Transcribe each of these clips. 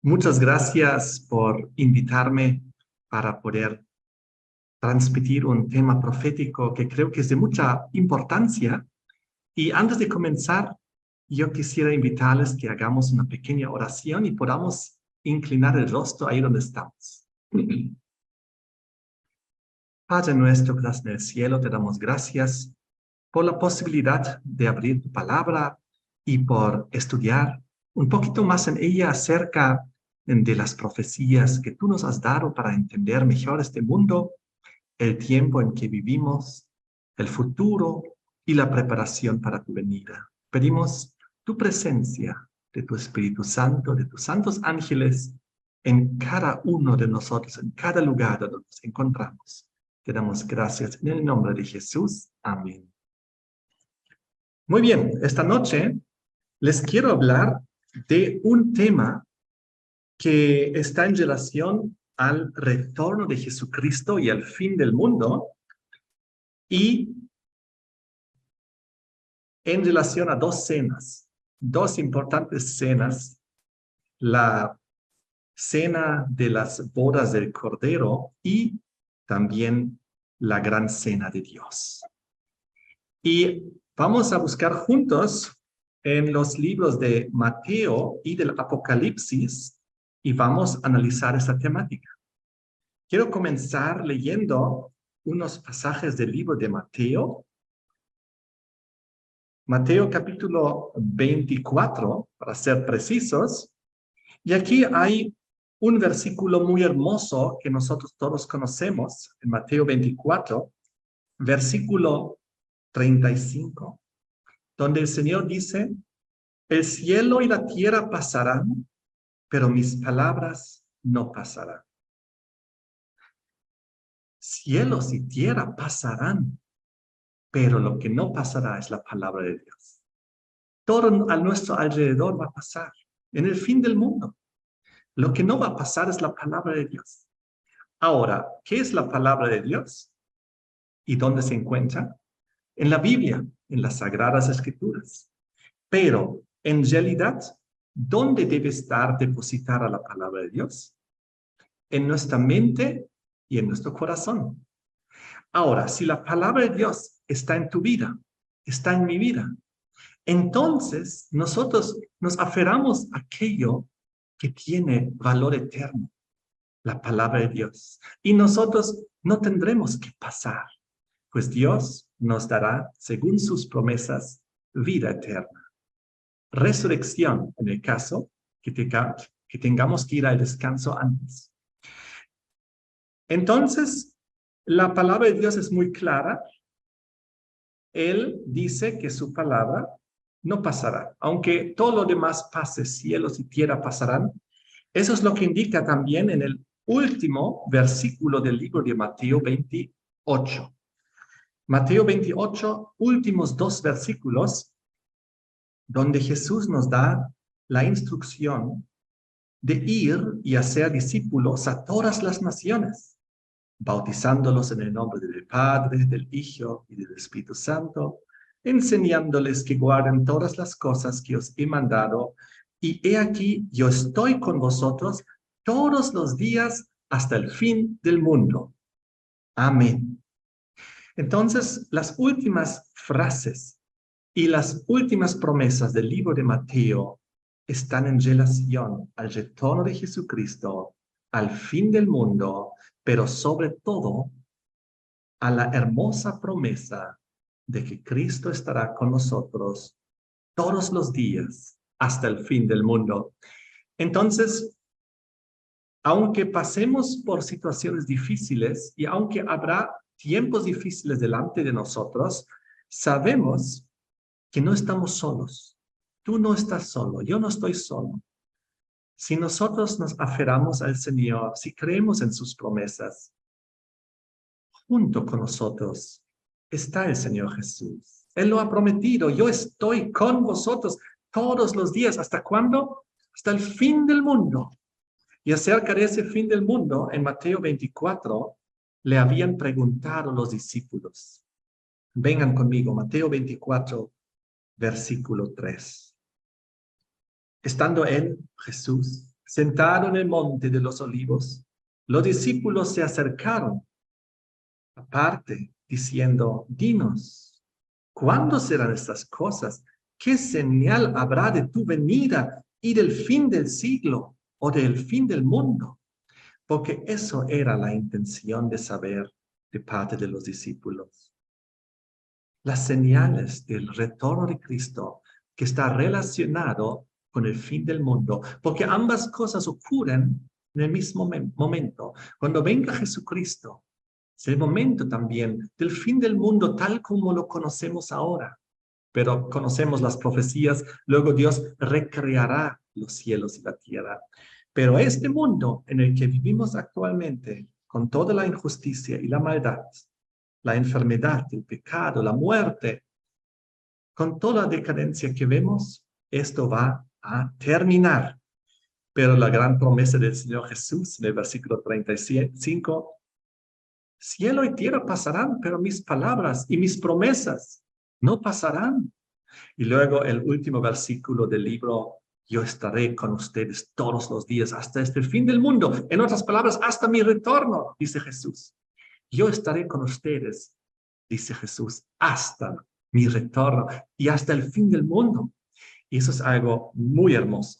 Muchas gracias por invitarme para poder transmitir un tema profético que creo que es de mucha importancia. Y antes de comenzar, yo quisiera invitarles que hagamos una pequeña oración y podamos inclinar el rostro ahí donde estamos. Padre nuestro que estás en el cielo, te damos gracias por la posibilidad de abrir tu palabra y por estudiar un poquito más en ella acerca de las profecías que tú nos has dado para entender mejor este mundo, el tiempo en que vivimos, el futuro y la preparación para tu venida. Pedimos tu presencia de tu Espíritu Santo, de tus santos ángeles en cada uno de nosotros, en cada lugar donde nos encontramos. Te damos gracias en el nombre de Jesús. Amén. Muy bien, esta noche les quiero hablar de un tema que está en relación al retorno de Jesucristo y al fin del mundo, y en relación a dos cenas, dos importantes cenas: la cena de las bodas del Cordero y también la gran cena de Dios. Y vamos a buscar juntos en los libros de Mateo y del Apocalipsis y vamos a analizar esta temática. Quiero comenzar leyendo unos pasajes del libro de Mateo. Mateo capítulo 24, para ser precisos. Y aquí hay un versículo muy hermoso que nosotros todos conocemos, en Mateo 24, versículo 35, donde el Señor dice: el cielo y la tierra pasarán, pero mis palabras no pasarán. Cielos y tierra pasarán, pero lo que no pasará es la palabra de Dios. Todo a nuestro alrededor va a pasar en el fin del mundo. Lo que no va a pasar es la palabra de Dios. Ahora, ¿qué es la palabra de Dios? ¿Y dónde se encuentra? En la Biblia, en las Sagradas Escrituras. Pero, en realidad, ¿dónde debe estar depositada la palabra de Dios? En nuestra mente y en nuestro corazón. Ahora, si la palabra de Dios está en tu vida, está en mi vida, entonces nosotros nos aferramos a aquello que tiene valor eterno, la palabra de Dios. Y nosotros no tendremos que pasar, pues Dios nos dará, según sus promesas, vida eterna. Resurrección, en el caso que tengamos que ir al descanso antes. Entonces, la palabra de Dios es muy clara. Él dice que su palabra no pasará. Aunque todo lo demás pase, cielos y tierra pasarán. Eso es lo que indica también en el último versículo del libro de Mateo 28. Mateo 28, últimos dos versículos, donde Jesús nos da la instrucción de ir y hacer discípulos a todas las naciones, bautizándolos en el nombre del Padre, del Hijo y del Espíritu Santo, enseñándoles que guarden todas las cosas que os he mandado, y he aquí, yo estoy con vosotros todos los días hasta el fin del mundo. Amén. Entonces, las últimas frases y las últimas promesas del libro de Mateo están en relación al retorno de Jesucristo, al fin del mundo, pero sobre todo a la hermosa promesa de que Cristo estará con nosotros todos los días hasta el fin del mundo. Entonces, aunque pasemos por situaciones difíciles y aunque habrá tiempos difíciles delante de nosotros, sabemos que no estamos solos. Tú no estás solo, yo no estoy solo. Si nosotros nos aferramos al Señor, si creemos en sus promesas, junto con nosotros está el Señor Jesús. Él lo ha prometido: yo estoy con vosotros todos los días. ¿Hasta cuándo? Hasta el fin del mundo. Y acerca de ese fin del mundo, en Mateo 24, le habían preguntado los discípulos. Vengan conmigo, Mateo 24, versículo 3. Estando él, Jesús, Sentado en el monte de los olivos, los discípulos se acercaron aparte, diciendo, dinos, ¿cuándo serán estas cosas? ¿Qué señal habrá de tu venida y del fin del siglo o del fin del mundo? Porque eso era la intención de saber de parte de los discípulos. Las señales del retorno de Cristo que está relacionado con el fin del mundo, porque ambas cosas ocurren en el mismo momento. Cuando venga Jesucristo, es el momento también del fin del mundo tal como lo conocemos ahora. Pero conocemos las profecías, luego Dios recreará los cielos y la tierra. Pero este mundo en el que vivimos actualmente, con toda la injusticia y la maldad, la enfermedad, el pecado, la muerte, con toda la decadencia que vemos, esto va a terminar. Pero la gran promesa del Señor Jesús en el versículo 35, cielo y tierra pasarán, pero mis palabras y mis promesas no pasarán. Y luego el último versículo del libro, yo estaré con ustedes todos los días hasta el fin del mundo. En otras palabras, hasta mi retorno, dice Jesús. Yo estaré con ustedes, dice Jesús, hasta mi retorno y hasta el fin del mundo. Y eso es algo muy hermoso.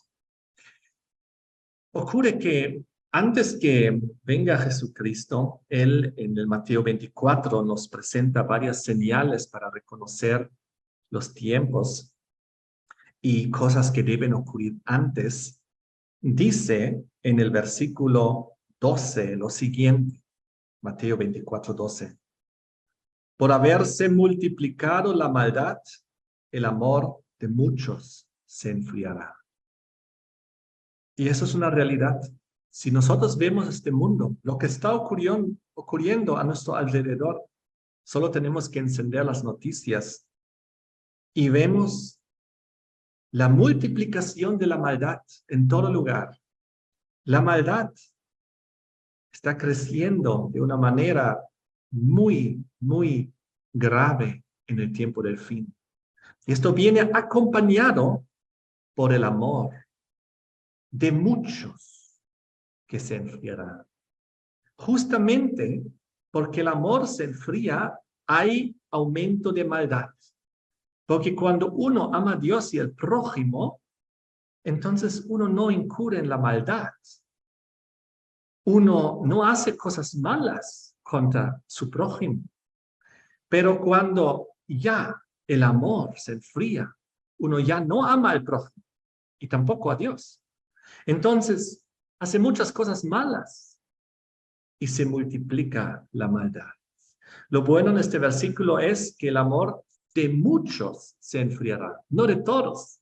Ocurre que antes que venga Jesucristo, Él en el Mateo 24 nos presenta varias señales para reconocer los tiempos y cosas que deben ocurrir antes. Dice en el versículo 12 lo siguiente, Mateo 24, 12. Por haberse multiplicado la maldad, el amor de muchos se enfriará. Y eso es una realidad. Si nosotros vemos este mundo, lo que está ocurriendo a nuestro alrededor, solo tenemos que encender las noticias y vemos la multiplicación de la maldad en todo lugar. La maldad está creciendo de una manera muy, muy grave en el tiempo del fin. Y esto viene acompañado por el amor de muchos que se enfriarán. Justamente porque el amor se enfría, hay aumento de maldad. Porque cuando uno ama a Dios y al prójimo, entonces uno no incurre en la maldad. Uno no hace cosas malas contra su prójimo. Pero cuando ya el amor se enfría, uno ya no ama al prójimo y tampoco a Dios. Entonces, hace muchas cosas malas y se multiplica la maldad. Lo bueno en este versículo es que el amor de muchos se enfriará, no de todos,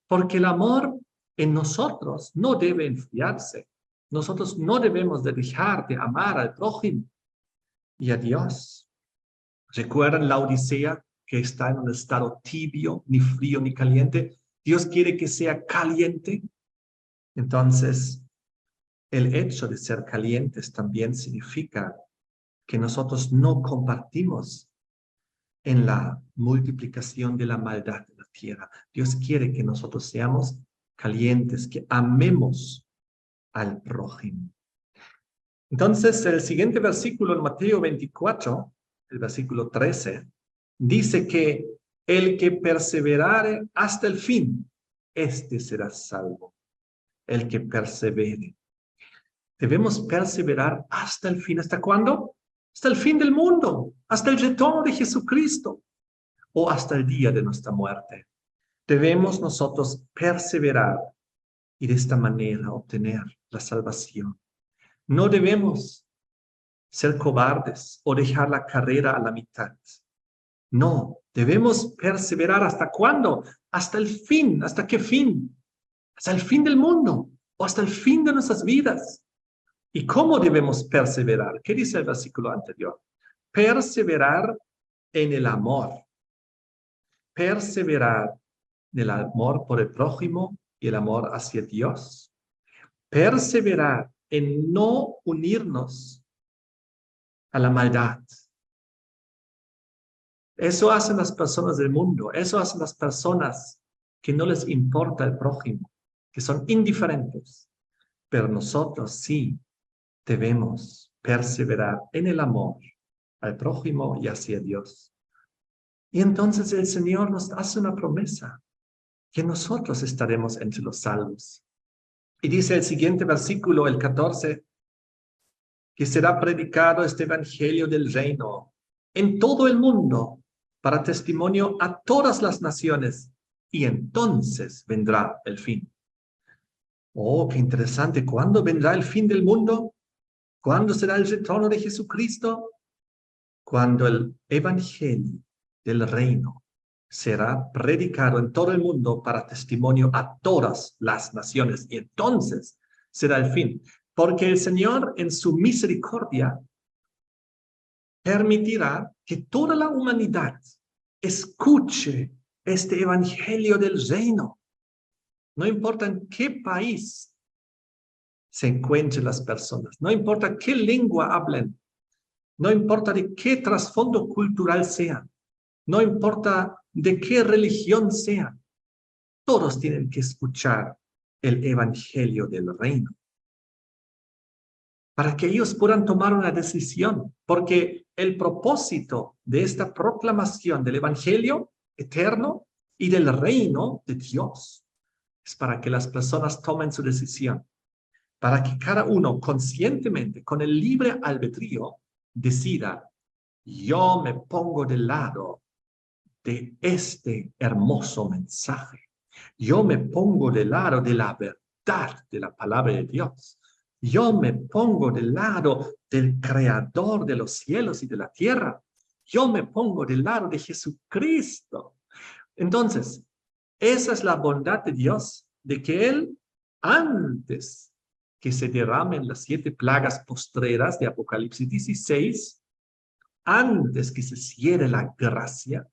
porque el amor en nosotros no debe enfriarse. Nosotros no debemos de dejar de amar al prójimo y a Dios. ¿Recuerdan la Odisea que está en un estado tibio, ni frío ni caliente? Dios quiere que sea caliente. Entonces, el hecho de ser calientes también significa que nosotros no compartimos en la multiplicación de la maldad de la tierra. Dios quiere que nosotros seamos calientes, que amemos al prójimo. Entonces, el siguiente versículo en Mateo 24, el versículo 13, dice que el que perseverare hasta el fin, este será salvo. El que persevere. Debemos perseverar hasta el fin. ¿Hasta cuándo? Hasta el fin del mundo, hasta el retorno de Jesucristo o hasta el día de nuestra muerte. Debemos nosotros perseverar y de esta manera obtener la salvación. No debemos ser cobardes o dejar la carrera a la mitad. No, debemos perseverar. ¿Hasta cuándo? Hasta el fin. ¿Hasta qué fin? Hasta el fin del mundo o hasta el fin de nuestras vidas. ¿Y cómo debemos perseverar? ¿Qué dice el versículo anterior? Perseverar en el amor. Perseverar en el amor por el prójimo y el amor hacia Dios. Perseverar en no unirnos a la maldad. Eso hacen las personas del mundo. Eso hacen las personas que no les importa el prójimo, que son indiferentes. pero nosotros sí debemos perseverar en el amor al prójimo y hacia Dios. Y entonces el Señor nos hace una promesa, que nosotros estaremos entre los salvos. Y dice el siguiente versículo, el 14, que será predicado este evangelio del reino en todo el mundo para testimonio a todas las naciones, y entonces vendrá el fin. Oh, qué interesante. ¿Cuándo vendrá el fin del mundo? ¿Cuándo será el retorno de Jesucristo? Cuando el evangelio del reino será predicado en todo el mundo para testimonio a todas las naciones. Y entonces será el fin. Porque el Señor en su misericordia permitirá que toda la humanidad escuche este evangelio del reino. No importa en qué país se encuentren las personas, no importa qué lengua hablen, no importa de qué trasfondo cultural sean, no importa de qué religión sean, todos tienen que escuchar el evangelio del reino para que ellos puedan tomar una decisión, porque el propósito de esta proclamación del evangelio eterno y del reino de Dios es para que las personas tomen su decisión, para que cada uno conscientemente, con el libre albedrío, decida: yo me pongo del lado de este hermoso mensaje. Yo me pongo del lado de la verdad de la palabra de Dios. Yo me pongo del lado del creador de los cielos y de la tierra. Yo me pongo del lado de Jesucristo. Entonces, esa es la bondad de Dios, de que Él, antes que se derramen las 7 plagas postreras de Apocalipsis 16, antes que se cierre la gracia,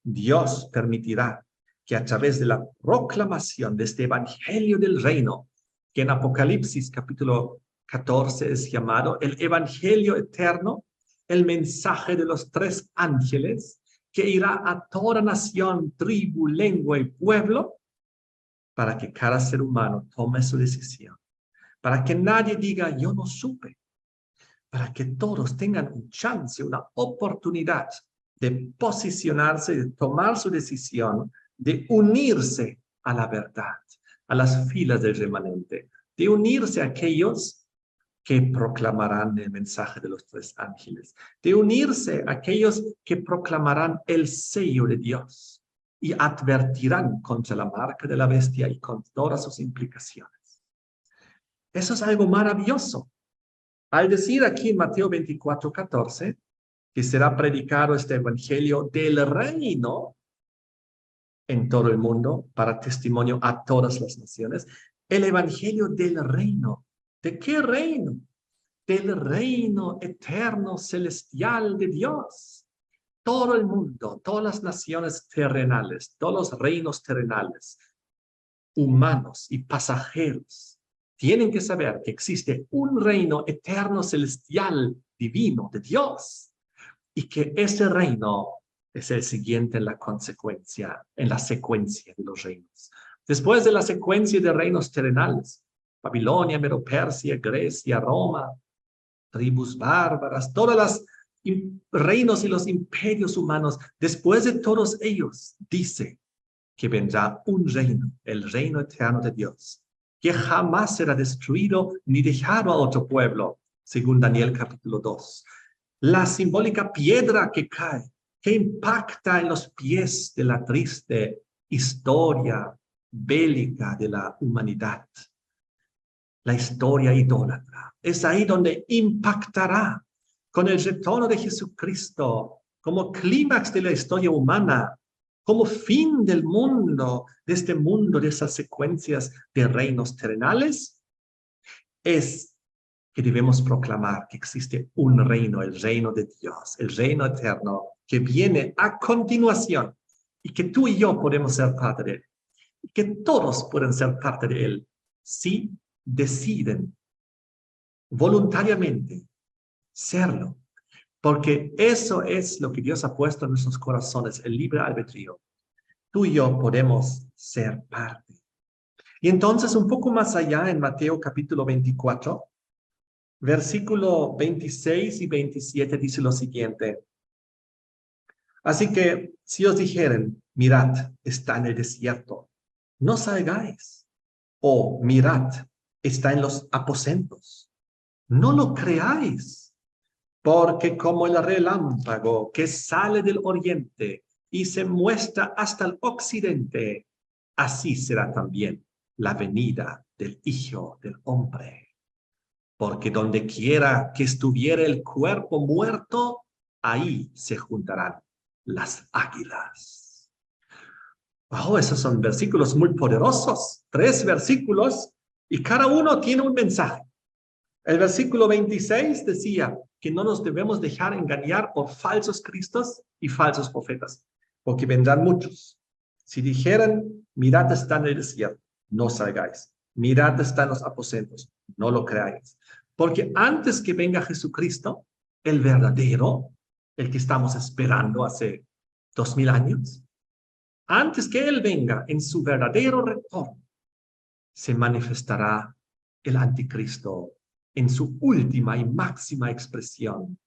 Dios permitirá que a través de la proclamación de este evangelio del reino, que en Apocalipsis capítulo 14 es llamado el evangelio eterno, el mensaje de los 3 ángeles, que irá a toda nación, tribu, lengua y pueblo, para que cada ser humano tome su decisión, para que nadie diga yo no supe, para que todos tengan un chance, una oportunidad de posicionarse, de tomar su decisión, de unirse a la verdad, a las filas del remanente, de unirse a aquellos que proclamarán el mensaje de los 3 ángeles, de unirse a aquellos que proclamarán el sello de Dios y advertirán contra la marca de la bestia y con todas sus implicaciones. Eso es algo maravilloso. Al decir aquí en Mateo 24:14, que será predicado este evangelio del reino en todo el mundo para testimonio a todas las naciones, el evangelio del reino. ¿De qué reino? Del reino eterno celestial de Dios. Todo el mundo, todas las naciones terrenales, todos los reinos terrenales, humanos y pasajeros, tienen que saber que existe un reino eterno, celestial, divino, de Dios, y que ese reino es el siguiente en la consecuencia, en la secuencia de los reinos. Después de la secuencia de reinos terrenales, Babilonia, Medo-Persia, Grecia, Roma, tribus bárbaras, todos los reinos y los imperios humanos, después de todos ellos, dice que vendrá un reino, el reino eterno de Dios, que jamás será destruido ni dejado a otro pueblo, según Daniel capítulo 2. La simbólica piedra que cae, que impacta en los pies de la triste historia bélica de la humanidad. La historia idólatra. Es ahí donde impactará con el retorno de Jesucristo como clímax de la historia humana, como fin del mundo, de este mundo, de esas secuencias de reinos terrenales, es que debemos proclamar que existe un reino, el reino de Dios, el reino eterno, que viene a continuación y que tú y yo podemos ser parte de él, y que todos pueden ser parte de él si deciden voluntariamente serlo. Porque eso es lo que Dios ha puesto en nuestros corazones, el libre albedrío. Tú y yo podemos ser parte. Y entonces un poco más allá en Mateo capítulo 24, versículo 26 y 27 dice lo siguiente. Así que si os dijeren, mirad, está en el desierto, no salgáis. O mirad, está en los aposentos, no lo creáis. Porque como el relámpago que sale del oriente y se muestra hasta el occidente, así será también la venida del Hijo del Hombre. Porque donde quiera que estuviera el cuerpo muerto, ahí se juntarán las águilas. Oh, esos son versículos muy poderosos. 3 versículos y cada uno tiene un mensaje. El versículo 26 decía que no nos debemos dejar engañar por falsos cristos y falsos profetas, porque vendrán muchos. Si dijeran, mirad está en el desierto, no salgáis. Mirad está en los aposentos, no lo creáis. Porque antes que venga Jesucristo, el verdadero, el que estamos esperando hace 2000 años, antes que Él venga en su verdadero retorno, se manifestará el anticristo en su última y máxima expresión,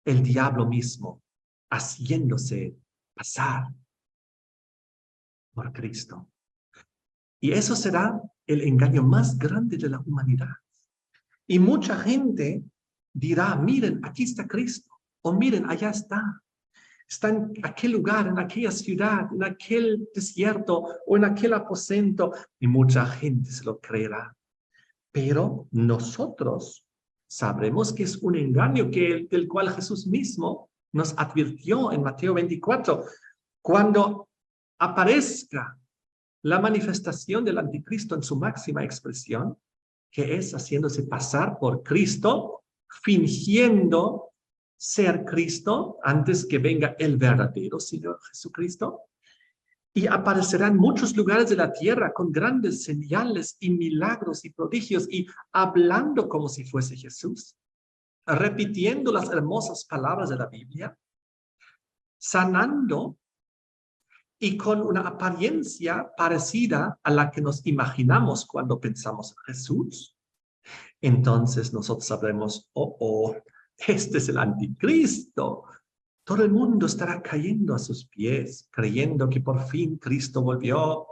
el diablo mismo haciéndose pasar por Cristo. Y eso será el engaño más grande de la humanidad. Y mucha gente dirá, miren, aquí está Cristo, o miren, allá está. Está en aquel lugar, en aquella ciudad, en aquel desierto o en aquel aposento. Y mucha gente se lo creerá. Pero nosotros sabremos que es un engaño del cual Jesús mismo nos advirtió en Mateo 24. Cuando aparezca la manifestación del anticristo en su máxima expresión, que es haciéndose pasar por Cristo, fingiendo ser Cristo antes que venga el verdadero Señor Jesucristo. Y aparecerá en muchos lugares de la tierra con grandes señales y milagros y prodigios y hablando como si fuese Jesús, repitiendo las hermosas palabras de la Biblia, sanando y con una apariencia parecida a la que nos imaginamos cuando pensamos en Jesús. Entonces nosotros sabremos, este es el anticristo. Todo el mundo estará cayendo a sus pies, creyendo que por fin Cristo volvió,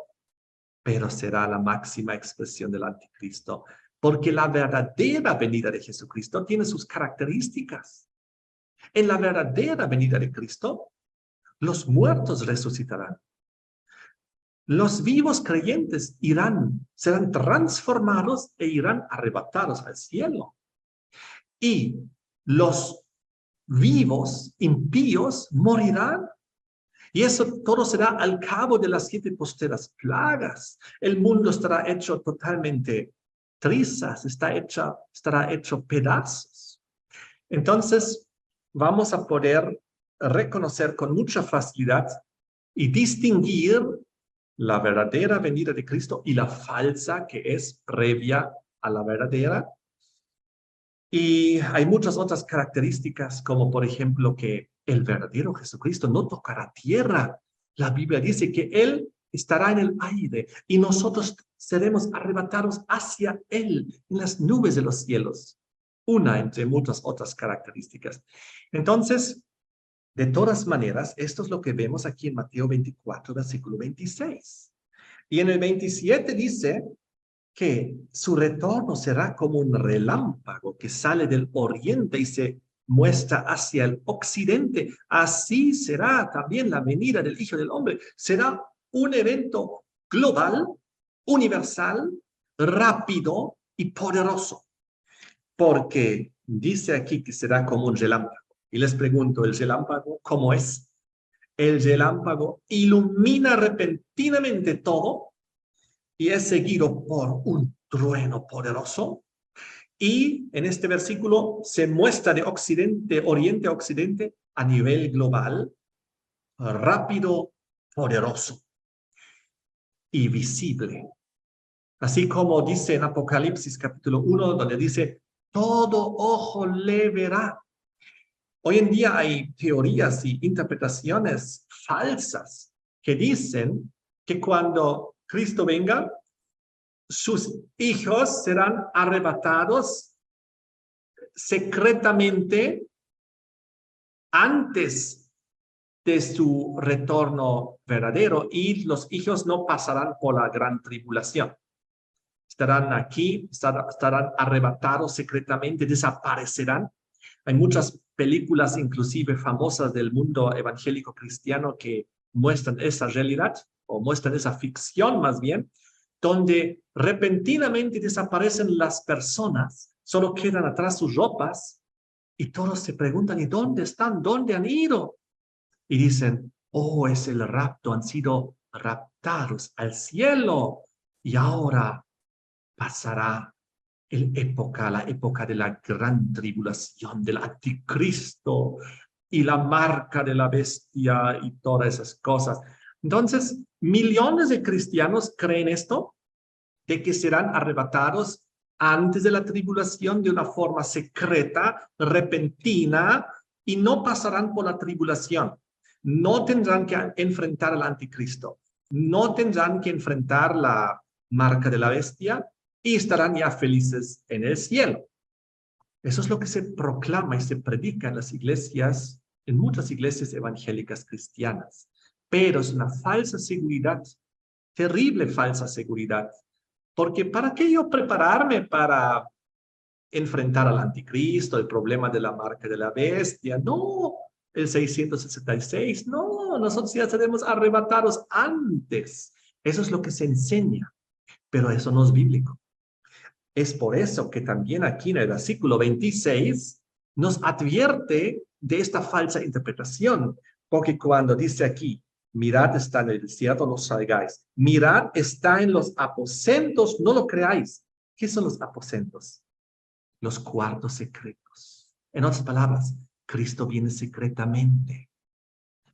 pero será la máxima expresión del anticristo, porque la verdadera venida de Jesucristo tiene sus características. En la verdadera venida de Cristo, los muertos resucitarán. Los vivos creyentes serán transformados e irán arrebatados al cielo. Y los vivos impíos morirán. Y eso todo será al cabo de las 7 posteras plagas. El mundo estará hecho totalmente trizas, estará hecho pedazos. Entonces, vamos a poder reconocer con mucha facilidad y distinguir la verdadera venida de Cristo y la falsa que es previa a la verdadera. Y hay muchas otras características, como por ejemplo que el verdadero Jesucristo no tocará tierra. La Biblia dice que Él estará en el aire y nosotros seremos arrebatados hacia Él en las nubes de los cielos. Una entre muchas otras características. Entonces, de todas maneras, esto es lo que vemos aquí en Mateo 24, versículo 26. Y en el 27 dice que su retorno será como un relámpago que sale del oriente y se muestra hacia el occidente. Así será también la venida del Hijo del Hombre. Será un evento global, universal, rápido y poderoso. Porque dice aquí que será como un relámpago. Y les pregunto, ¿el relámpago cómo es? El relámpago ilumina repentinamente todo y es seguido por un trueno poderoso. Y en este versículo se muestra de oriente a occidente a nivel global, rápido, poderoso y visible. Así como dice en Apocalipsis capítulo 1, donde dice, todo ojo le verá. Hoy en día hay teorías y interpretaciones falsas que dicen que cuando Cristo venga, sus hijos serán arrebatados secretamente antes de su retorno verdadero, y los hijos no pasarán por la gran tribulación. Estarán aquí, estarán arrebatados secretamente, desaparecerán. Hay muchas películas, inclusive famosas del mundo evangélico cristiano, que muestran esa realidad, o muestran esa ficción más bien, donde repentinamente desaparecen las personas, solo quedan atrás sus ropas, y todos se preguntan, ¿y dónde están? ¿Dónde han ido? Y dicen, oh, es el rapto, han sido raptados al cielo, y ahora pasará la época de la gran tribulación, del anticristo, y la marca de la bestia, y todas esas cosas. Entonces, millones de cristianos creen esto, de que serán arrebatados antes de la tribulación de una forma secreta, repentina, y no pasarán por la tribulación. No tendrán que enfrentar al anticristo. No tendrán que enfrentar la marca de la bestia, y estarán ya felices en el cielo. Eso es lo que se proclama y se predica en las iglesias, en muchas iglesias evangélicas cristianas. Pero es una falsa seguridad, terrible falsa seguridad. Porque ¿para qué yo prepararme para enfrentar al anticristo, el problema de la marca de la bestia? No, el 666, no, nosotros ya seremos arrebatados antes. Eso es lo que se enseña, pero eso no es bíblico. Es por eso que también aquí en el versículo 26 nos advierte de esta falsa interpretación, porque cuando dice aquí, mirad está en el desierto, no salgáis. Mirad está en los aposentos, no lo creáis. ¿Qué son los aposentos? Los cuartos secretos. En otras palabras, Cristo viene secretamente.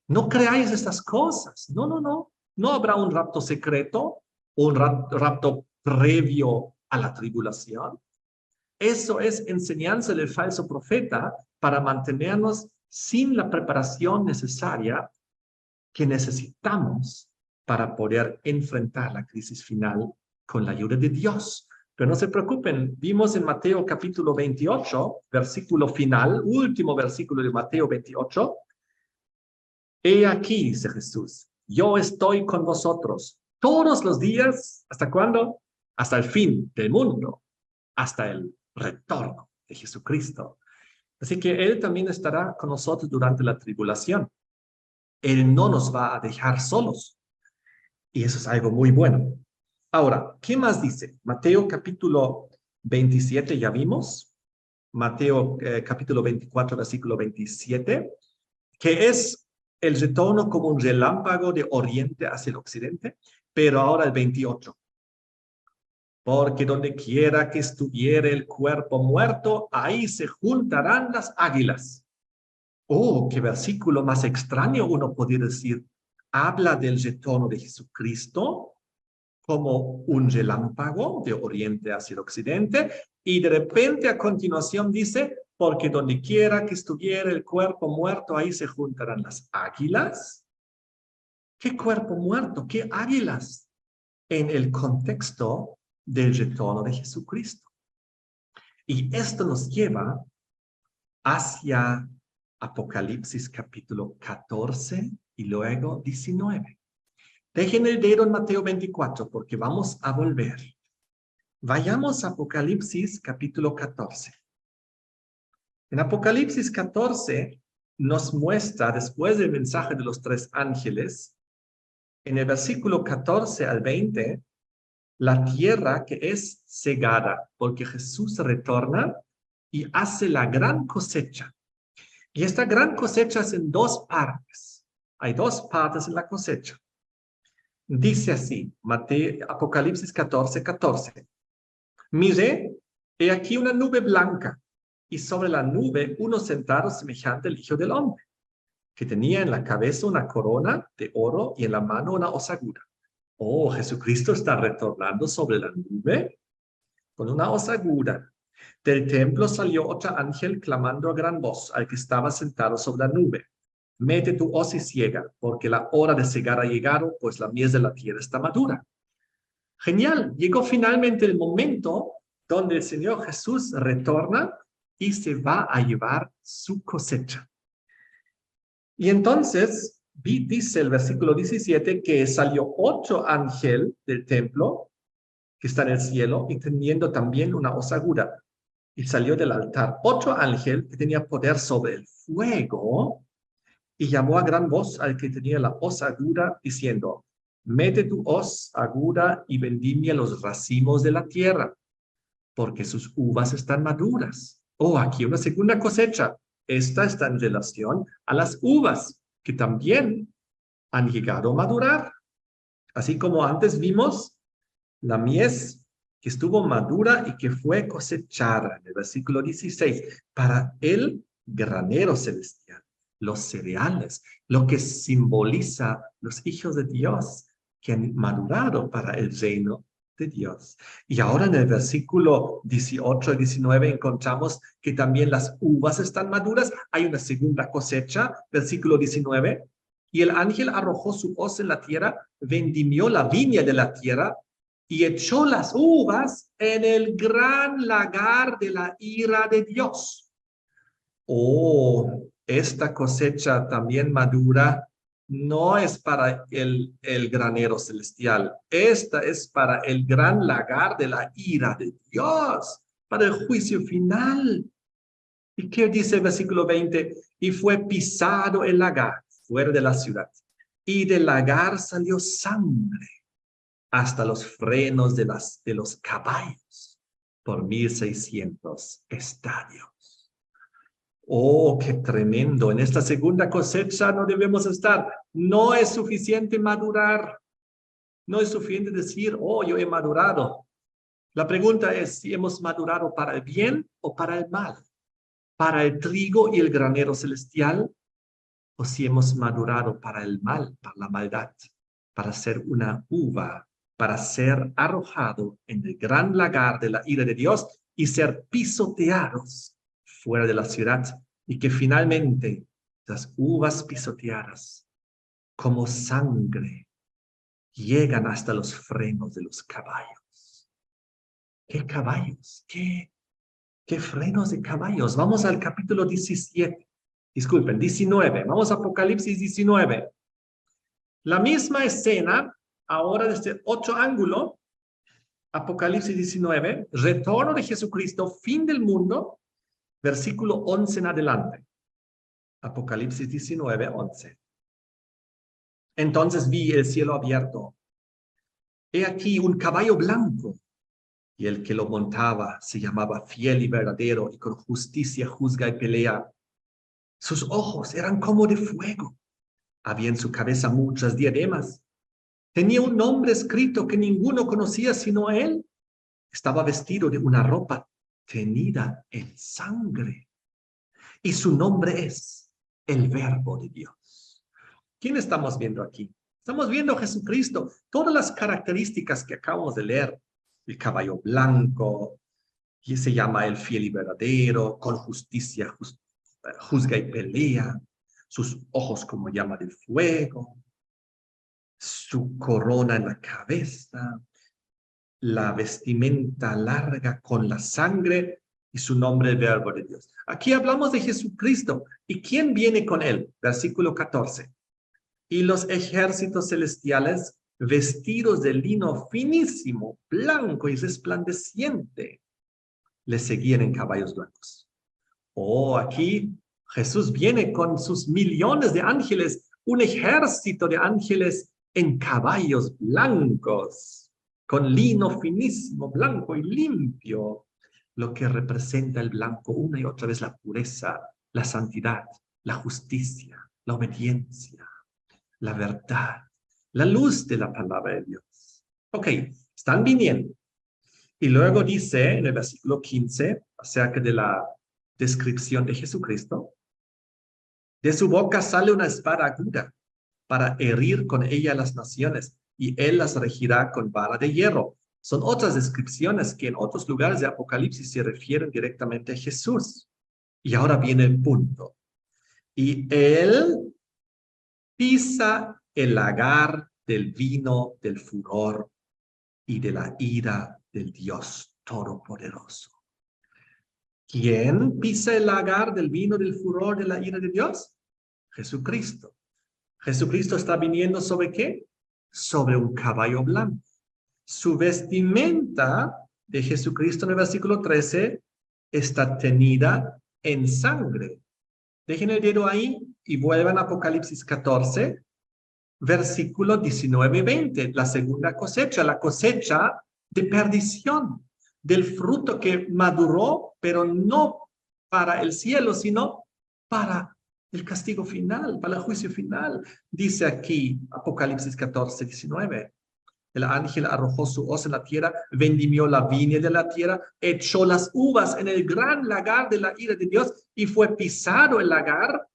No creáis estas cosas. No, no, no. No habrá un rapto secreto, un rapto previo a la tribulación. Eso es enseñanza del falso profeta para mantenernos sin la preparación necesaria que necesitamos para poder enfrentar la crisis final con la ayuda de Dios. Pero no se preocupen, vimos en Mateo capítulo 28, versículo final, último versículo de Mateo 28. He aquí, dice Jesús, yo estoy con vosotros todos los días. ¿Hasta cuándo? Hasta el fin del mundo, hasta el retorno de Jesucristo. Así que Él también estará con nosotros durante la tribulación. Él no nos va a dejar solos. Y eso es algo muy bueno. Ahora, ¿qué más dice? Mateo capítulo 27, ya vimos. Mateo capítulo 24, versículo 27, que es el retorno como un relámpago de oriente hacia el occidente, pero ahora el 28. Porque donde quiera que estuviere el cuerpo muerto, ahí se juntarán las águilas. Oh, qué versículo más extraño uno podría decir. Habla del retorno de Jesucristo como un relámpago de oriente hacia el occidente, y de repente a continuación dice, porque donde quiera que estuviera el cuerpo muerto, ahí se juntarán las águilas. ¿Qué cuerpo muerto? ¿Qué águilas? En el contexto del retorno de Jesucristo. Y esto nos lleva hacia Apocalipsis capítulo 14 y luego 19. Dejen el dedo en Mateo 24 porque vamos a volver. Vayamos a Apocalipsis capítulo 14. En Apocalipsis 14 nos muestra, después del mensaje de los tres ángeles, en el versículo 14 al 20, la tierra que es cegada, porque Jesús retorna y hace la gran cosecha. Y esta gran cosecha es en dos partes. Hay dos partes en la cosecha. Dice así, Apocalipsis 14, 14. Miré, he aquí una nube blanca, y sobre la nube uno sentado semejante al Hijo del Hombre, que tenía en la cabeza una corona de oro y en la mano una osagura. Oh, Jesucristo está retornando sobre la nube con una osagura. Del templo salió otro ángel clamando a gran voz al que estaba sentado sobre la nube. Mete tu hoz y ciega, porque la hora de cegar ha llegado, pues la mies de la tierra está madura. Genial, llegó finalmente el momento donde el Señor Jesús retorna y se va a llevar su cosecha. Y entonces, dice el versículo 17 que salió otro ángel del templo que está en el cielo y teniendo también una hoz aguda. Y salió del altar otro ángel que tenía poder sobre el fuego y llamó a gran voz al que tenía la hoz aguda diciendo, mete tu hoz aguda y vendimia los racimos de la tierra, porque sus uvas están maduras. Aquí una segunda cosecha. Esta está en relación a las uvas, que también han llegado a madurar. Así como antes vimos la mies que estuvo madura y que fue cosechada, en el versículo 16, para el granero celestial, los cereales, lo que simboliza los hijos de Dios que han madurado para el reino de Dios. Y ahora en el versículo 18 y 19 encontramos que también las uvas están maduras. Hay una segunda cosecha, versículo 19. Y el ángel arrojó su hoz en la tierra, vendimió la viña de la tierra y echó las uvas en el gran lagar de la ira de Dios. Esta cosecha también madura no es para el granero celestial. Esta es para el gran lagar de la ira de Dios, para el juicio final. ¿Y qué dice el versículo 20? Y fue pisado el lagar fuera de la ciudad, y del lagar salió sangre hasta los frenos de los caballos por 1600 estadios. Qué tremendo. En esta segunda cosecha no debemos estar. No es suficiente madurar. No es suficiente decir, yo he madurado. La pregunta es si hemos madurado para el bien o para el mal. Para el trigo y el granero celestial, o si hemos madurado para el mal, para la maldad, para ser una uva, para ser arrojado en el gran lagar de la ira de Dios y ser pisoteados fuera de la ciudad, y que finalmente las uvas pisoteadas como sangre llegan hasta los frenos de los caballos. ¿Qué caballos? ¿Qué frenos de caballos? Vamos al capítulo 17. Disculpen, 19. Vamos a Apocalipsis 19. La misma escena, ahora desde otro ángulo. Apocalipsis 19, retorno de Jesucristo, fin del mundo, versículo 11 en adelante. Apocalipsis 19, 11. Entonces vi el cielo abierto. He aquí un caballo blanco, y el que lo montaba se llamaba Fiel y Verdadero, y con justicia juzga y pelea. Sus ojos eran como de fuego. Había en su cabeza muchas diademas. Tenía un nombre escrito que ninguno conocía sino él. Estaba vestido de una ropa teñida en sangre. Y su nombre es el Verbo de Dios. ¿Quién estamos viendo aquí? Estamos viendo a Jesucristo. Todas las características que acabamos de leer. El caballo blanco, que se llama el fiel y verdadero, con justicia juzga y pelea. Sus ojos como llama de fuego. Su corona en la cabeza. La vestimenta larga con la sangre y su nombre el Verbo de Dios. Aquí hablamos de Jesucristo. ¿Y quién viene con él? Versículo 14. Y los ejércitos celestiales vestidos de lino finísimo, blanco y resplandeciente, le seguían en caballos blancos. Aquí Jesús viene con sus millones de ángeles, un ejército de ángeles en caballos blancos, con lino finísimo, blanco y limpio, lo que representa el blanco una y otra vez la pureza, la santidad, la justicia, la obediencia, la verdad, la luz de la palabra de Dios. Están viniendo. Y luego dice en el versículo 15, acerca de la descripción de Jesucristo, de su boca sale una espada aguda para herir con ella las naciones, y él las regirá con vara de hierro. Son otras descripciones que en otros lugares de Apocalipsis se refieren directamente a Jesús. Y ahora viene el punto. Y él pisa el lagar del vino del furor y de la ira del Dios Todopoderoso. ¿Quién pisa el lagar del vino del furor de la ira de Dios? Jesucristo. Jesucristo está viniendo ¿sobre qué? Sobre un caballo blanco. Su vestimenta de Jesucristo en el versículo 13 está teñida en sangre. Dejen el dedo ahí y vuelvan a Apocalipsis 14, versículo 19 y 20. La segunda cosecha, la cosecha de perdición, del fruto que maduró, pero no para el cielo, sino para el castigo final, para el juicio final. Dice aquí Apocalipsis 14, 19. El ángel arrojó su hoz en la tierra, vendimió la viña de la tierra, echó las uvas en el gran lagar de la ira de Dios y fue pisado el lagar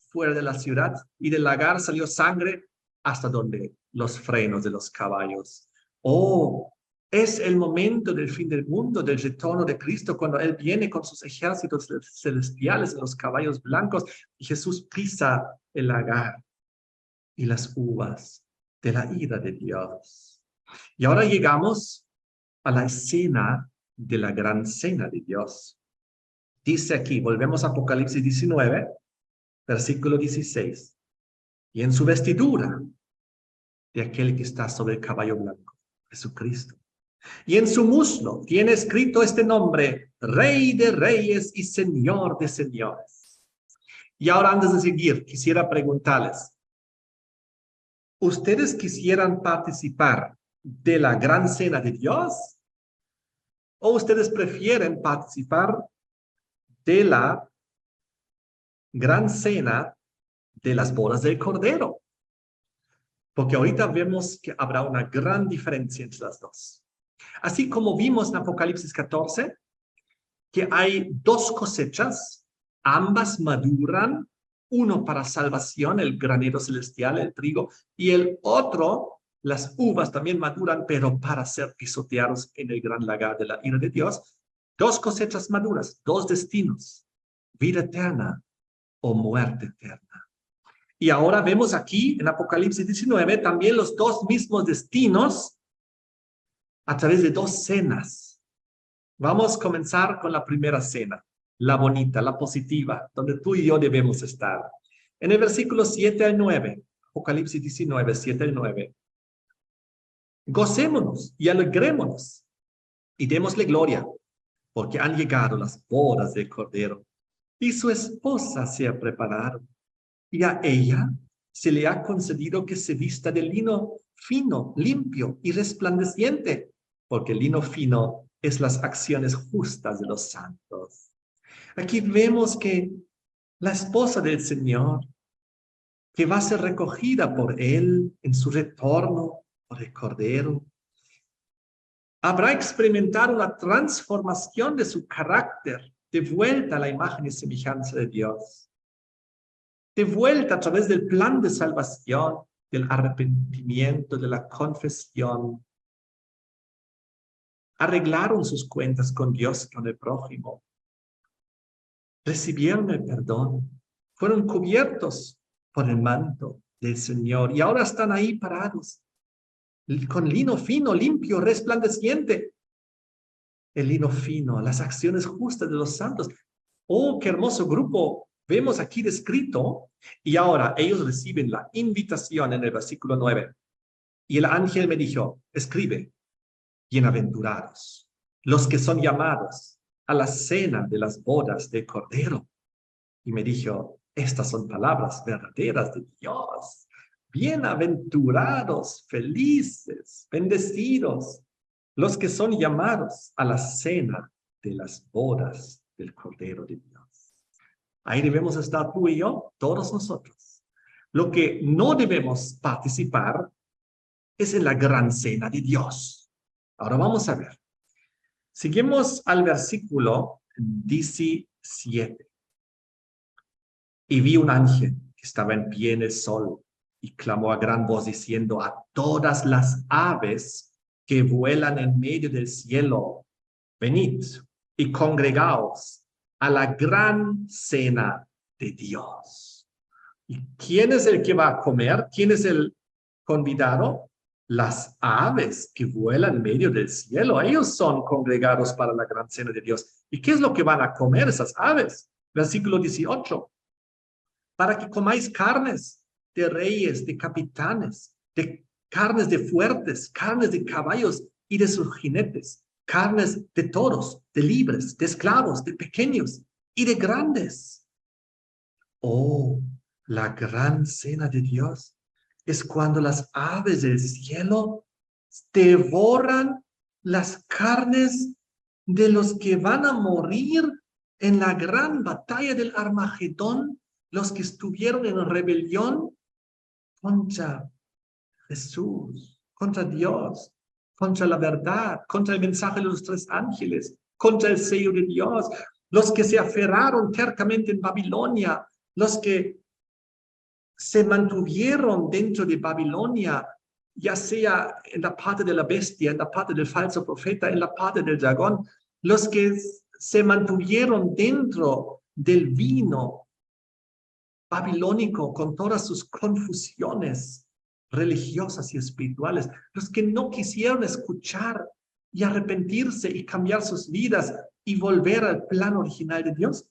fuera de la ciudad, y del lagar salió sangre hasta donde los frenos de los caballos. Oh, es el momento del fin del mundo, del retorno de Cristo, cuando Él viene con sus ejércitos celestiales en los caballos blancos, y Jesús pisa el lagar y las uvas de la ira de Dios. Y ahora llegamos a la escena de la gran cena de Dios. Dice aquí, volvemos a Apocalipsis 19, versículo 16. Y en su vestidura de aquel que está sobre el caballo blanco, Jesucristo. Y en su muslo tiene escrito este nombre, Rey de Reyes y Señor de Señores. Y ahora, antes de seguir, quisiera preguntarles, ¿ustedes quisieran participar de la gran cena de Dios? ¿O ustedes prefieren participar de la gran cena de las bodas del Cordero? Porque ahorita vemos que habrá una gran diferencia entre las dos. Así como vimos en Apocalipsis 14, que hay dos cosechas, ambas maduran, uno para salvación, el granero celestial, el trigo, y el otro, las uvas también maduran, pero para ser pisoteados en el gran lagar de la ira de Dios. Dos cosechas maduras, dos destinos, vida eterna o muerte eterna. Y ahora vemos aquí en Apocalipsis 19 también los dos mismos destinos a través de dos cenas. Vamos a comenzar con la primera cena, la bonita, la positiva, donde tú y yo debemos estar. En el versículo 7 al 9, Apocalipsis 19, 7 al 9. Gocémonos y alegrémonos y démosle gloria, porque han llegado las bodas del Cordero y su esposa se ha preparado. Y a ella se le ha concedido que se vista de lino fino, limpio y resplandeciente, porque el lino fino es las acciones justas de los santos. Aquí vemos que la esposa del Señor, que va a ser recogida por Él en su retorno por el Cordero, habrá experimentado una transformación de su carácter, de vuelta a la imagen y semejanza de Dios. De vuelta a través del plan de salvación, del arrepentimiento, de la confesión. Arreglaron sus cuentas con Dios, con el prójimo. Recibieron el perdón. Fueron cubiertos por el manto del Señor. Y ahora están ahí parados, con lino fino, limpio, resplandeciente. El lino fino, las acciones justas de los santos. Oh, qué hermoso grupo vemos aquí descrito. Y ahora ellos reciben la invitación en el versículo 9. Y el ángel me dijo, escribe, bienaventurados los que son llamados a la cena de las bodas del Cordero. Y me dijo, estas son palabras verdaderas de Dios. Bienaventurados, felices, bendecidos, los que son llamados a la cena de las bodas del Cordero de Dios. Ahí debemos estar tú y yo, todos nosotros. Lo que no debemos participar es en la gran cena de Dios. Ahora vamos a ver. Seguimos al versículo 17. Y vi un ángel que estaba en pie en el sol y clamó a gran voz diciendo a todas las aves que vuelan en medio del cielo, venid y congregaos a la gran cena de Dios. ¿Y quién es el que va a comer? ¿Quién es el convidado? las aves que vuelan en medio del cielo, ellos son congregados para la gran cena de Dios. ¿Y qué es lo que van a comer esas aves? Versículo 18. Para que comáis carnes de reyes, de capitanes, de carnes de fuertes, carnes de caballos y de sus jinetes, carnes de toros, de libres, de esclavos, de pequeños y de grandes. Oh, la gran cena de Dios es cuando las aves del cielo devoran las carnes de los que van a morir en la gran batalla del Armagedón, los que estuvieron en rebelión contra Jesús, contra Dios, contra la verdad, contra el mensaje de los tres ángeles, contra el sello de Dios, los que se aferraron tercamente en Babilonia, los que se mantuvieron dentro de Babilonia, ya sea en la parte de la bestia, en la parte del falso profeta, en la parte del dragón, los que se mantuvieron dentro del vino babilónico con todas sus confusiones religiosas y espirituales, los que no quisieron escuchar y arrepentirse y cambiar sus vidas y volver al plan original de Dios.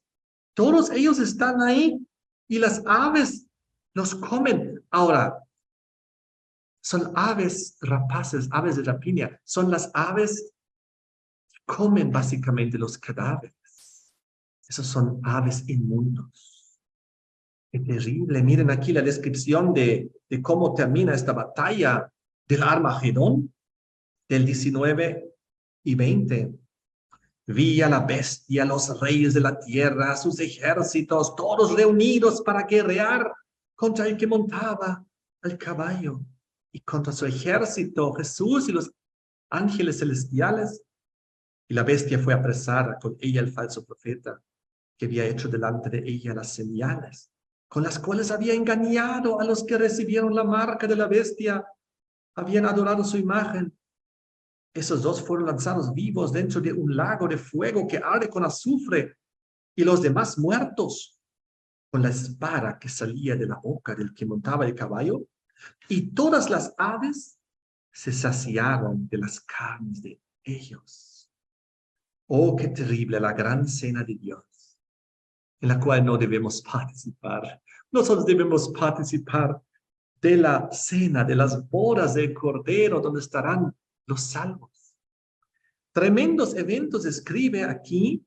Todos ellos están ahí y las aves los comen. Ahora, son aves rapaces, aves de rapiña. Son las aves que comen básicamente los cadáveres. Esos son aves inmundos. Qué terrible. Miren aquí la descripción de cómo termina esta batalla del Armagedón, del 19 y 20. Vi a la bestia, a los reyes de la tierra, a sus ejércitos, todos reunidos para guerrear contra el que montaba al caballo y contra su ejército, Jesús y los ángeles celestiales. Y la bestia fue apresada, con ella el falso profeta, que había hecho delante de ella las señales, con las cuales había engañado a los que recibieron la marca de la bestia, habían adorado su imagen. Esos dos fueron lanzados vivos dentro de un lago de fuego que arde con azufre, y los demás muertos con la espada que salía de la boca del que montaba el caballo, y todas las aves se saciaron de las carnes de ellos. Oh, qué terrible la gran cena de Dios, en la cual no debemos participar. Nosotros debemos participar de la cena, de las bodas del Cordero, donde estarán los salvos. Tremendos eventos escribe aquí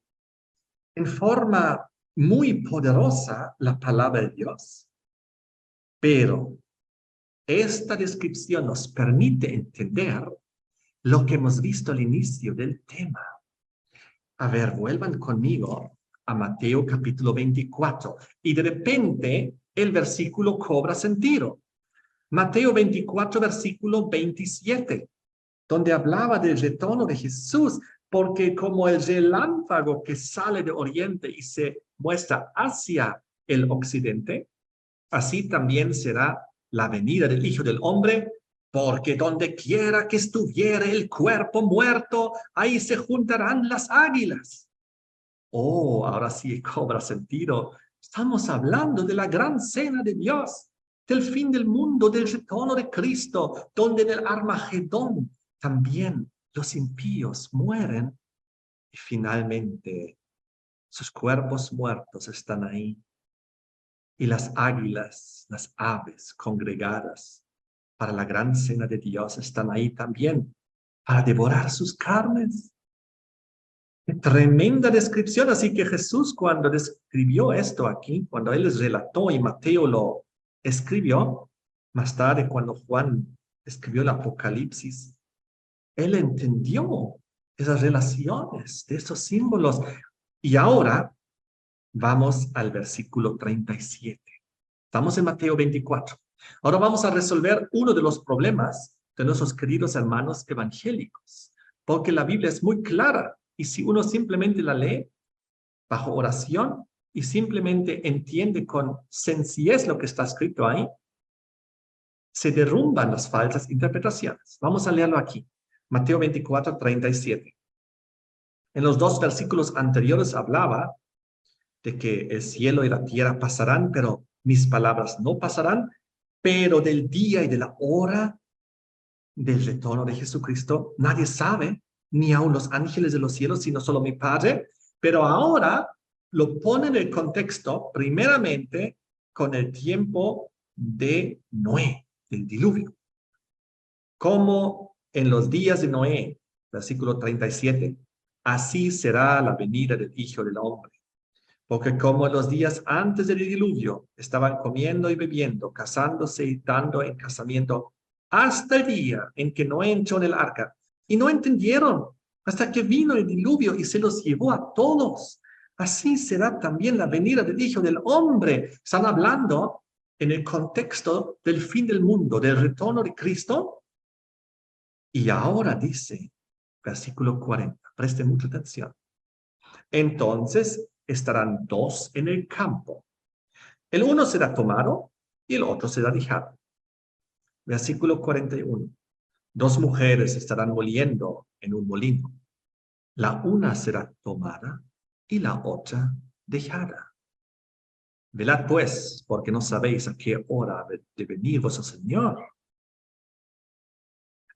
en forma muy poderosa la palabra de Dios. Pero esta descripción nos permite entender lo que hemos visto al inicio del tema. A ver, vuelvan conmigo a Mateo capítulo 24 y de repente el versículo cobra sentido. Mateo 24, versículo 27. Donde hablaba del retorno de Jesús, porque como el relámpago que sale de oriente y se muestra hacia el occidente, así también será la venida del Hijo del Hombre, porque donde quiera que estuviere el cuerpo muerto, ahí se juntarán las águilas. Oh, ahora sí cobra sentido. Estamos hablando de la gran cena de Dios, del fin del mundo, del retorno de Cristo, donde en el Armagedón también los impíos mueren y finalmente sus cuerpos muertos están ahí. Y las águilas, las aves congregadas para la gran cena de Dios están ahí también para devorar sus carnes. Qué tremenda descripción. Así que Jesús, cuando describió esto aquí, cuando él les relató y Mateo lo escribió, más tarde cuando Juan escribió el Apocalipsis, él entendió esas relaciones de esos símbolos. Y ahora vamos al versículo 37. Estamos en Mateo 24. Ahora vamos a resolver uno de los problemas de nuestros queridos hermanos evangélicos, porque la Biblia es muy clara y si uno simplemente la lee bajo oración y simplemente entiende con sencillez lo que está escrito ahí, se derrumban las falsas interpretaciones. Vamos a leerlo aquí. Mateo 24, 37. En los dos versículos anteriores hablaba de que el cielo y la tierra pasarán, pero mis palabras no pasarán, pero del día y de la hora del retorno de Jesucristo nadie sabe, ni aun los ángeles de los cielos, sino solo mi Padre. Pero ahora lo pone en el contexto, primeramente, con el tiempo de Noé, del diluvio. Como en los días de Noé, versículo 37, así será la venida del Hijo del Hombre. Porque como en los días antes del diluvio estaban comiendo y bebiendo, casándose y dando en casamiento, hasta el día en que Noé entró en el arca, y no entendieron hasta que vino el diluvio y se los llevó a todos. Así será también la venida del Hijo del Hombre. Están hablando en el contexto del fin del mundo, del retorno de Cristo. Y ahora dice, versículo 40, preste mucha atención. Entonces estarán dos en el campo. El uno será tomado y el otro será dejado. Versículo 41. Dos mujeres estarán moliendo en un molino. La una será tomada y la otra dejada. Velad pues, porque no sabéis a qué hora de venir vuestro Señor.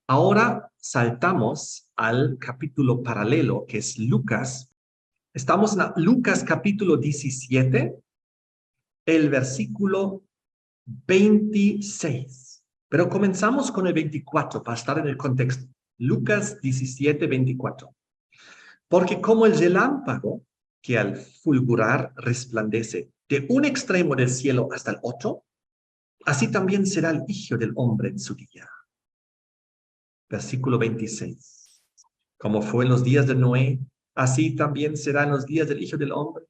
Ahora saltamos al capítulo paralelo, que es Lucas. Estamos en Lucas capítulo 17, el versículo 26. Pero comenzamos con el 24 para estar en el contexto. Lucas 17, 24. Porque como el relámpago que al fulgurar resplandece de un extremo del cielo hasta el otro, así también será el Hijo del Hombre en su día. Versículo 26. Como fue en los días de Noé, así también será en los días del Hijo del Hombre.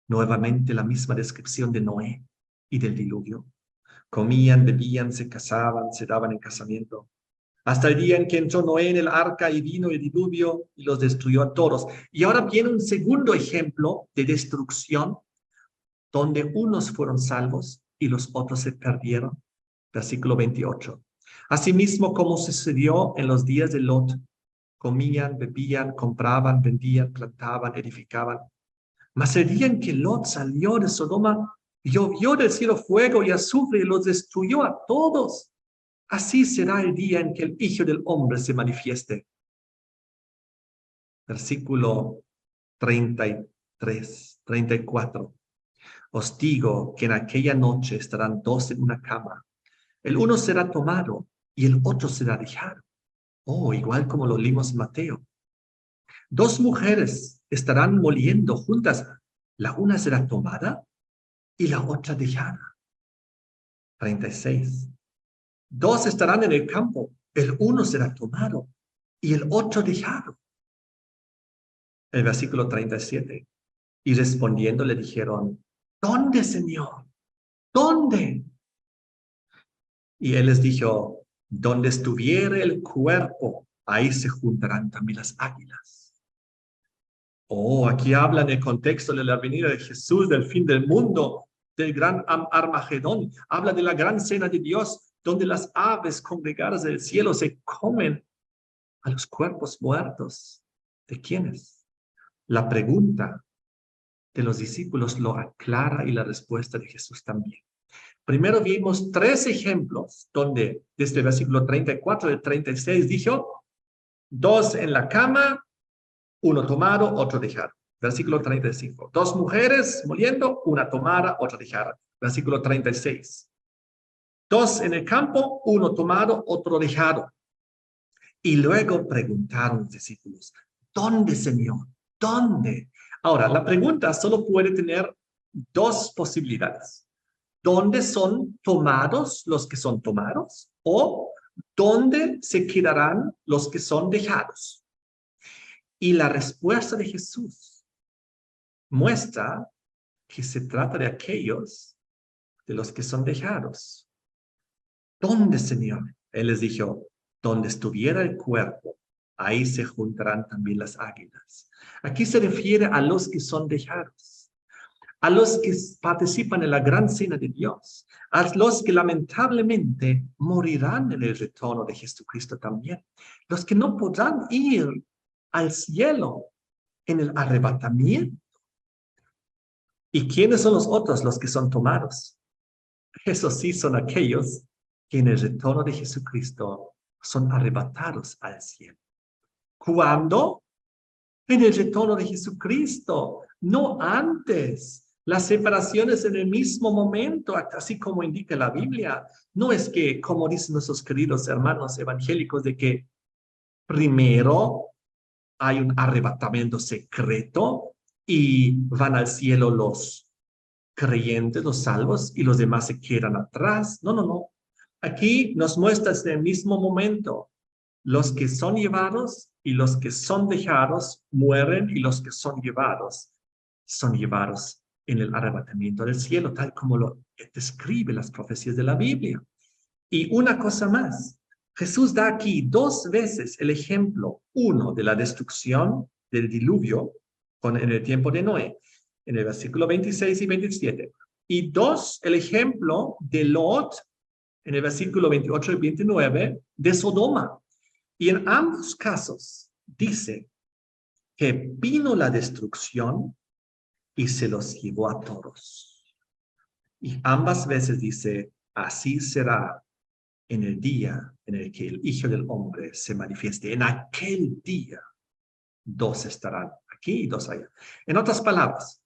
Nuevamente la misma descripción de Noé y del diluvio. Comían, bebían, se casaban, se daban en casamiento. Hasta el día en que entró Noé en el arca y vino el diluvio y los destruyó a todos. Y ahora viene un segundo ejemplo de destrucción, donde unos fueron salvos y los otros se perdieron. Versículo 28. Asimismo, como sucedió en los días de Lot, comían, bebían, compraban, vendían, plantaban, edificaban. Mas el día en que Lot salió de Sodoma, llovió del cielo fuego y azufre y los destruyó a todos. Así será el día en que el Hijo del Hombre se manifieste. Versículo 33, 34. Os digo que en aquella noche estarán dos en una cama. El uno será tomado y el otro será dejado. Oh, igual como lo leímos en Mateo. Dos mujeres estarán moliendo juntas. La una será tomada y la otra dejada. 36. Dos estarán en el campo. El uno será tomado y el otro dejado. El versículo 37. Y respondiendo le dijeron, ¿dónde, Señor? ¿Dónde? Y él les dijo, donde estuviere el cuerpo, ahí se juntarán también las águilas. Oh, aquí habla en el contexto de la venida de Jesús, del fin del mundo, del gran Armagedón. Habla de la gran cena de Dios, donde las aves congregadas del cielo se comen a los cuerpos muertos. ¿De quiénes? La pregunta de los discípulos lo aclara y la respuesta de Jesús también. Primero vimos tres ejemplos donde desde el versículo 34 al 36 dijo, dos en la cama, uno tomado, otro dejado. Versículo 35. Dos mujeres moliendo, una tomada, otra dejada. Versículo 36. Dos en el campo, uno tomado, otro dejado. Y luego preguntaron los discípulos, ¿dónde, Señor? ¿Dónde? Ahora, la pregunta solo puede tener dos posibilidades. ¿Dónde son tomados los que son tomados? ¿O dónde se quedarán los que son dejados? Y la respuesta de Jesús muestra que se trata de aquellos de los que son dejados. ¿Dónde, Señor? Él les dijo, donde estuviera el cuerpo, ahí se juntarán también las águilas. Aquí se refiere a los que son dejados, a los que participan en la gran cena de Dios, a los que lamentablemente morirán en el retorno de Jesucristo también, los que no podrán ir al cielo en el arrebatamiento. ¿Y quiénes son los otros, los que son tomados? Esos sí son aquellos que en el retorno de Jesucristo son arrebatados al cielo. ¿Cuándo? En el retorno de Jesucristo, no antes. La separación es en el mismo momento, así como indica la Biblia. No es que, como dicen nuestros queridos hermanos evangélicos, de que primero hay un arrebatamiento secreto y van al cielo los creyentes, los salvos, y los demás se quedan atrás. No, no, no. Aquí nos muestra en el mismo momento. Los que son llevados y los que son dejados mueren, y los que son llevados en el arrebatamiento del cielo, tal como lo describe las profecías de la Biblia. Y una cosa más, Jesús da aquí 2 veces el ejemplo, uno de la destrucción del diluvio en el tiempo de Noé, en el versículo 26 y 27, y 2, el ejemplo de Lot, en el versículo 28 y 29, de Sodoma. Y en ambos casos dice que vino la destrucción y se los llevó a todos. Y ambas veces dice, así será en el día en el que el Hijo del Hombre se manifieste. En aquel día, 2 estarán aquí y 2 allá. En otras palabras,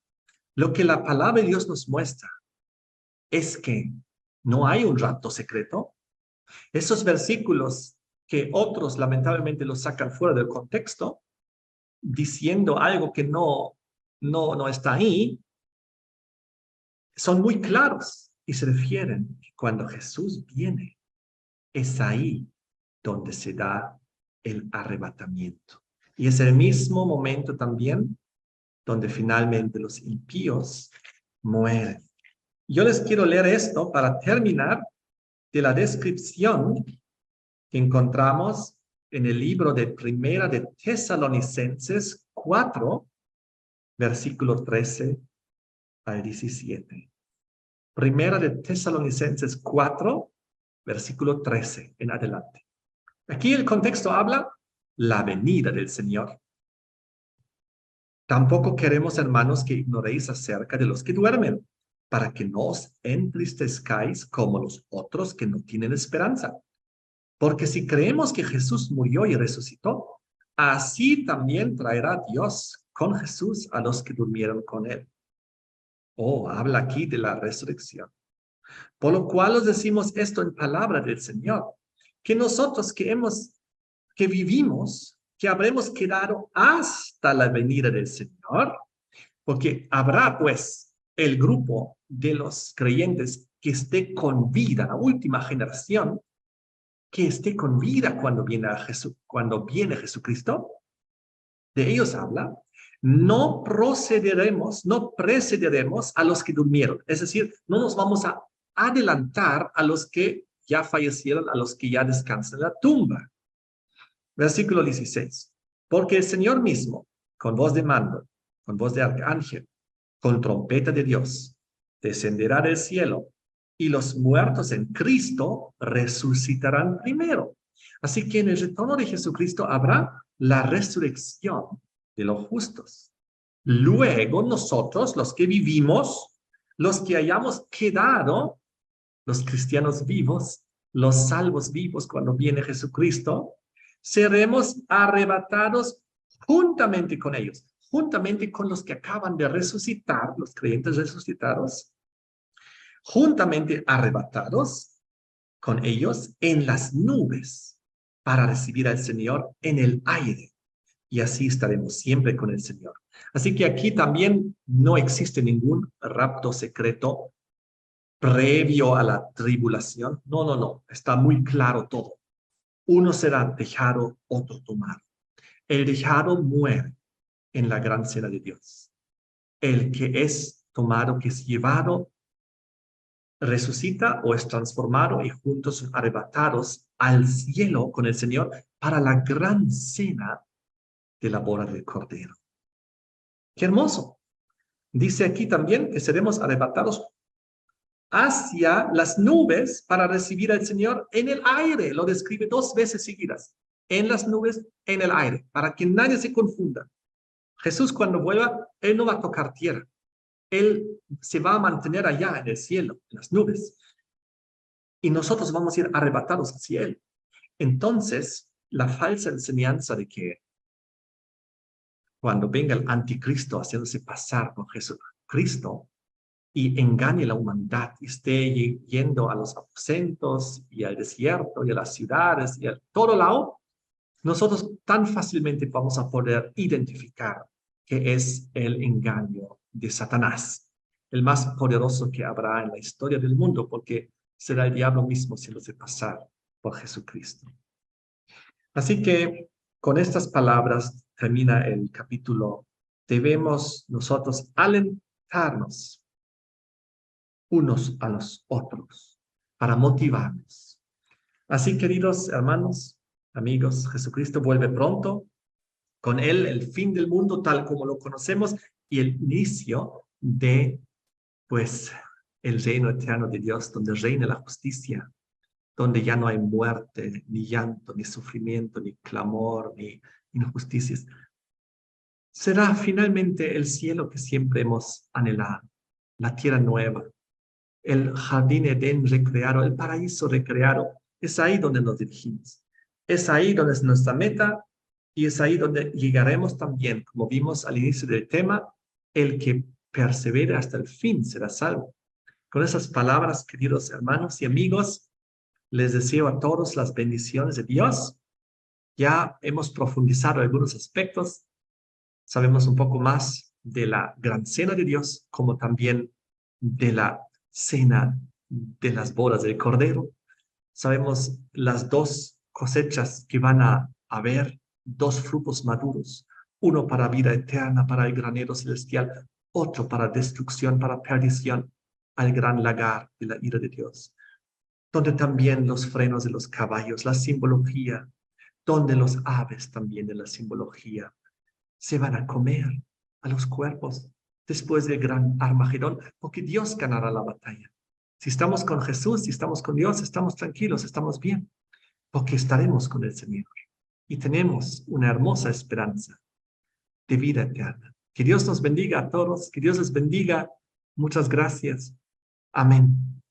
lo que la palabra de Dios nos muestra es que no hay un rapto secreto. Esos versículos que otros lamentablemente los sacan fuera del contexto, diciendo algo que no está ahí, son muy claros y se refieren que cuando Jesús viene, es ahí donde se da el arrebatamiento. Y es el mismo momento también donde finalmente los impíos mueren. Yo les quiero leer esto para terminar de la descripción que encontramos en el libro de Primera de Tesalonicenses 4, versículo 13 al 17. Primera de Tesalonicenses 4, versículo 13 en adelante. Aquí el contexto habla la venida del Señor. Tampoco queremos, hermanos, que ignoréis acerca de los que duermen, para que no os entristezcáis como los otros que no tienen esperanza. Porque si creemos que Jesús murió y resucitó, así también traerá Dios con Jesús a los que durmieron con él. Oh, habla aquí de la resurrección. Por lo cual os decimos esto en palabra del Señor, que nosotros que vivimos, que habremos quedado hasta la venida del Señor, porque habrá pues el grupo de los creyentes que esté con vida, la última generación, que esté con vida cuando viene Jesucristo. De ellos habla. No precederemos a los que durmieron. Es decir, no nos vamos a adelantar a los que ya fallecieron, a los que ya descansan en la tumba. Versículo 16. Porque el Señor mismo, con voz de mando, con voz de arcángel, con trompeta de Dios, descenderá del cielo, y los muertos en Cristo resucitarán primero. Así que en el retorno de Jesucristo habrá la resurrección de los justos. Luego nosotros, los que vivimos, los que hayamos quedado, los cristianos vivos, los salvos vivos cuando viene Jesucristo, seremos arrebatados juntamente con ellos, juntamente con los que acaban de resucitar, los creyentes resucitados, juntamente arrebatados con ellos en las nubes para recibir al Señor en el aire. Y así estaremos siempre con el Señor. Así que aquí también no existe ningún rapto secreto previo a la tribulación. No, no, no. Está muy claro todo. Uno será dejado, otro tomado. El dejado muere en la gran cena de Dios. El que es tomado, que es llevado, resucita o es transformado y juntos son arrebatados al cielo con el Señor para la gran cena de la boda del Cordero. ¡Qué hermoso! Dice aquí también que seremos arrebatados hacia las nubes para recibir al Señor en el aire. Lo describe 2 veces seguidas. En las nubes, en el aire, para que nadie se confunda. Jesús cuando vuelva, Él no va a tocar tierra. Él se va a mantener allá en el cielo, en las nubes. Y nosotros vamos a ir arrebatados hacia Él. Entonces, la falsa enseñanza de que cuando venga el anticristo haciéndose pasar por Jesucristo y engañe a la humanidad y esté yendo a los aposentos y al desierto y a las ciudades y a todo lado, nosotros tan fácilmente vamos a poder identificar que es el engaño de Satanás, el más poderoso que habrá en la historia del mundo, porque será el diablo mismo haciéndose pasar por Jesucristo. Así que con estas palabras termina el capítulo. Debemos nosotros alentarnos unos a los otros para motivarnos. Así, queridos hermanos, amigos, Jesucristo vuelve pronto. Con él el fin del mundo tal como lo conocemos y el inicio de, pues, el reino eterno de Dios, donde reina la justicia, donde ya no hay muerte, ni llanto, ni sufrimiento, ni clamor, ni injusticias. Será finalmente el cielo que siempre hemos anhelado, la tierra nueva, el jardín Edén recreado, el paraíso recreado. Es ahí donde nos dirigimos. Es ahí donde es nuestra meta y es ahí donde llegaremos también, como vimos al inicio del tema, el que persevere hasta el fin será salvo. Con esas palabras, queridos hermanos y amigos, les deseo a todos las bendiciones de Dios. Ya hemos profundizado en algunos aspectos. Sabemos un poco más de la gran cena de Dios, como también de la cena de las bodas del Cordero. Sabemos las dos cosechas que van a haber, dos frutos maduros, uno para vida eterna, para el granero celestial, otro para destrucción, para perdición, al gran lagar de la ira de Dios, donde también los frenos de los caballos, la simbología, donde los aves también de la simbología se van a comer a los cuerpos después del gran Armagedón, porque Dios ganará la batalla. Si estamos con Jesús, si estamos con Dios, estamos tranquilos, estamos bien, porque estaremos con el Señor y tenemos una hermosa esperanza de vida eterna. Que Dios nos bendiga a todos, que Dios les bendiga. Muchas gracias. Amén.